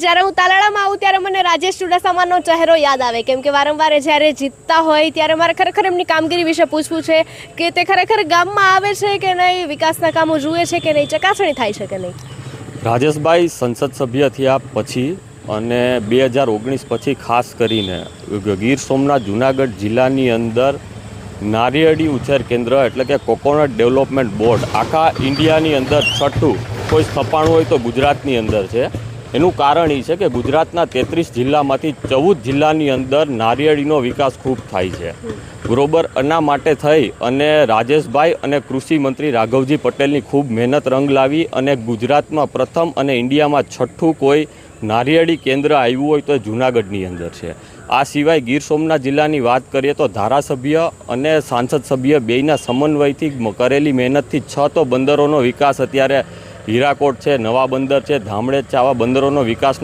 જ્યારે હું તાલાળામાં આવું ત્યારે મને રાજેશ ચુડાસમાનો ચહેરો યાદ આવે, કેમ કે વારંવાર જ્યારે જીતતા હોય ત્યારે મારે ખરેખર એમની કામગીરી વિશે પૂછવું છે કે તે ખરેખર ગામમાં આવે છે કે નહીં, વિકાસના કામો જુએ છે કે નહીં, ચકાસણી થાય છે કે નહીં. રાજેશભાઈ સંસદ સભ્ય થયા પછી અને 2019 પછી ખાસ કરીને ગીર સોમનાથ જુનાગઢ જિલ્લાની અંદર નારિયેળી ઉછેર કેન્દ્ર એટલે કે કોકોનટ ડેવલપમેન્ટ બોર્ડ આખા ઇન્ડિયાની અંદર છઠ્ઠું કોઈ સ્થપાણું હોય તો ગુજરાતની અંદર છે. એનું કારણ એ છે કે ગુજરાતના 33 જિલ્લામાંથી 14 જિલ્લાની અંદર નારિયેળીનો વિકાસ ખૂબ થાય છે. બરોબર, એના માટે થઈ અને રાજેશભાઈ અને કૃષિ મંત્રી રાઘવજી પટેલની ખૂબ મહેનત રંગ લાવી અને ગુજરાતમાં પ્રથમ અને ઇન્ડિયામાં છઠ્ઠું કોઈ નારિયેળી કેન્દ્ર આવ્યું હોય તો જૂનાગઢની અંદર છે. આ સિવાય ગીર સોમનાથ જિલ્લાની વાત કરીએ તો ધારાસભ્ય અને સાંસદ સભ્ય બેયના સમન્વયથી કરેલી મહેનતથી 6 તો બંદરોનો વિકાસ અત્યારે હીરાકોટ છે, નવા બંદર છે, ધામણેજ છે, આવા બંદરોનો વિકાસના